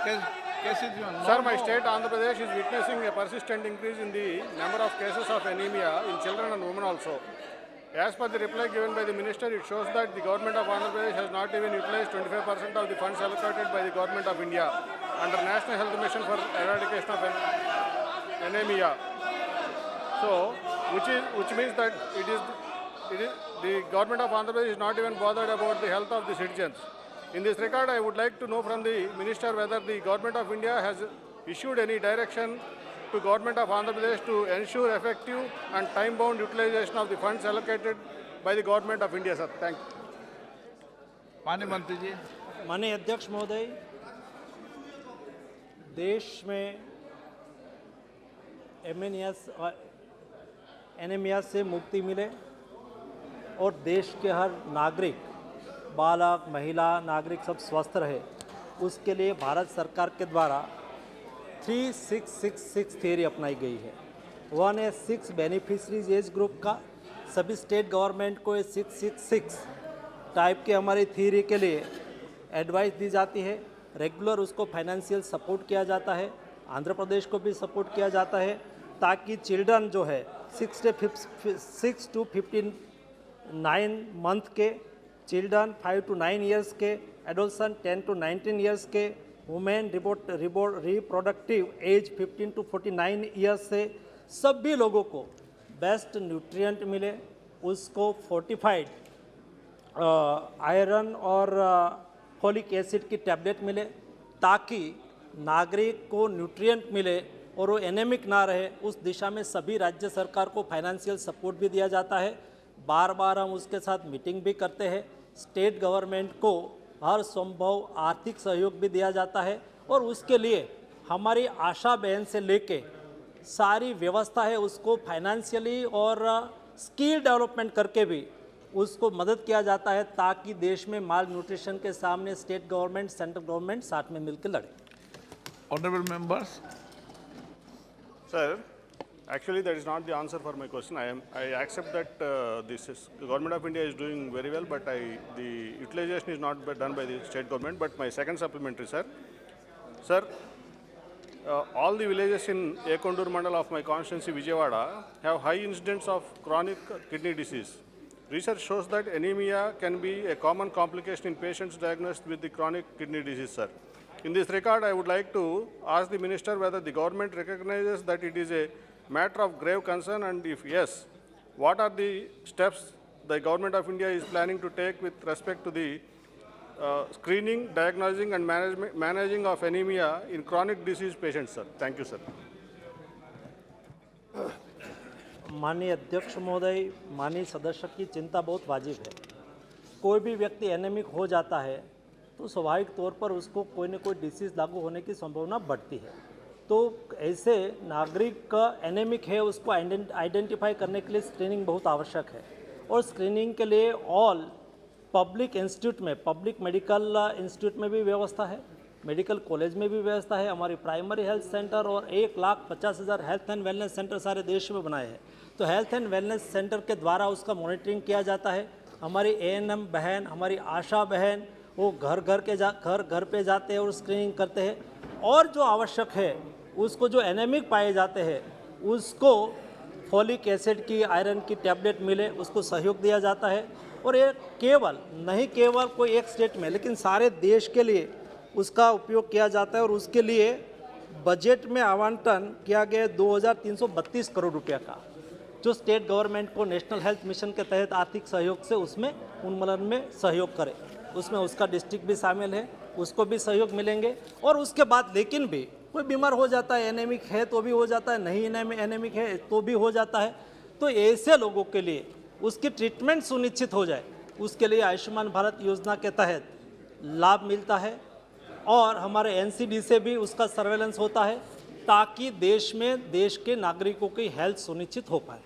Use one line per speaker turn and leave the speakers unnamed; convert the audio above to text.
Sir, my state Andhra Pradesh is witnessing a persistent increase in the number of cases of anemia in children and women also. As per the reply given by the minister, it shows that the government of Andhra Pradesh has not even utilized 25% of the funds allocated by the government of India under National Health Mission for eradication of anemia. So, which means that it is the government of Andhra Pradesh is not even bothered about the health of the citizens. In this regard, I would like to know from the minister whether the government of India has issued any direction to government of Andhra Pradesh to ensure effective and time-bound utilization of the funds allocated by the government of India, sir. Thank you.
माननीय मंत्री जी।
माननीय अध्यक्ष महोदय, देश में anaemia से मुक्ति मिले और देश के हर नागरिक, बालक, महिला, नागरिक सब स्वस्थ रहे, उसके लिए भारत सरकार के द्वारा 3666 थियरी अपनाई गई है। 1 है 6 बेनिफिशरीज एज ग्रुप का, सभी स्टेट गवर्नमेंट को 666 टाइप के हमारी थियरी के लिए एडवाइस दी जाती है। रेगुलर उसको फाइनेंशियल सपोर्ट किया जाता है, आंध्र प्रदेश को भी सपोर्ट किया जाता है, ताकि चिल्ड्रन जो है 6 to 59 मंथ के, चिल्ड्रन 5 to 9 ईयर्स के, एडोलसेंट 10 to 19 ईयर्स के, women reproductive age 15 to 49 years से सभी लोगों को बेस्ट न्यूट्रिएंट मिले, उसको फोर्टिफाइड आयरन और फोलिक एसिड की टैबलेट मिले, ताकि नागरिक को न्यूट्रिएंट मिले और वो एनेमिक ना रहे। उस दिशा में सभी राज्य सरकार को फाइनेंशियल सपोर्ट भी दिया जाता है। बार बार हम उसके साथ मीटिंग भी करते हैं। स्टेट गवर्नमेंट को हर संभव आर्थिक सहयोग भी दिया जाता है और उसके लिए हमारी आशा बहन से लेके सारी व्यवस्था है, उसको फाइनेंशियली और स्किल डेवलपमेंट करके भी उसको मदद किया जाता है, ताकि देश में माल न्यूट्रिशन के सामने स्टेट गवर्नमेंट, सेंट्रल गवर्नमेंट साथ में मिलकर लड़े।
Honorable members.
Sir, actually that is not the answer for my question. I accept that the government of India is doing very well, but the utilization is not done by the state government. But my second supplementary, sir, all the villages in Ekondur Mandal of my constituency Vijayawada have high incidence of chronic kidney disease. Research shows that anemia can be a common complication in patients diagnosed with the chronic kidney disease, sir. In this regard, I would like to ask the minister whether the government recognizes that it is a matter of grave concern, and if yes, what are the steps the government of India is planning to take with respect to the screening, diagnosing and managing of anemia in chronic disease patients, sir. Thank you, sir.
माननीय अध्यक्ष महोदय, माननीय सदस्य की चिंता बहुत वाजिब है। कोई भी व्यक्ति एनेमिक हो जाता है तो स्वाभाविक तौर पर उसको कोई न कोई डिसीज़ लागू होने की संभावना बढ़ती है। तो ऐसे नागरिक का एनेमिक है, उसको आइडेंटिफाई करने के लिए स्क्रीनिंग बहुत आवश्यक है, और स्क्रीनिंग के लिए ऑल पब्लिक इंस्टीट्यूट में, पब्लिक मेडिकल इंस्टीट्यूट में भी व्यवस्था है, मेडिकल कॉलेज में भी व्यवस्था है, हमारी प्राइमरी हेल्थ सेंटर और 1,50,000 हेल्थ एंड वेलनेस सेंटर सारे देश में बनाए हैं। तो हेल्थ एंड वेलनेस सेंटर के द्वारा उसका मॉनिटरिंग किया जाता है। हमारी ANM बहन, हमारी आशा बहन, वो घर पे जाते हैं और स्क्रीनिंग करते हैं, और जो आवश्यक है उसको, जो एनेमिक पाए जाते हैं उसको फोलिक एसिड की, आयरन की टैबलेट मिले, उसको सहयोग दिया जाता है। और ये केवल कोई एक स्टेट में, लेकिन सारे देश के लिए उसका उपयोग किया जाता है, और उसके लिए बजट में आवंटन किया गया 2,332 करोड़ रुपया का, जो स्टेट गवर्नमेंट को नेशनल हेल्थ मिशन के तहत आर्थिक सहयोग से उसमें उन्मूलन में सहयोग करे। उसमें उसका डिस्ट्रिक्ट भी शामिल है, उसको भी सहयोग मिलेंगे। और उसके बाद लेकिन भी कोई बीमार हो जाता है, एनेमिक है तो भी हो जाता है, नहीं एनेमिक है तो भी हो जाता है, तो ऐसे लोगों के लिए उसकी ट्रीटमेंट सुनिश्चित हो जाए, उसके लिए आयुष्मान भारत योजना के तहत लाभ मिलता है, और हमारे NCD से भी उसका सर्वेलेंस होता है, ताकि देश में देश के नागरिकों की हेल्थ सुनिश्चित हो पाए।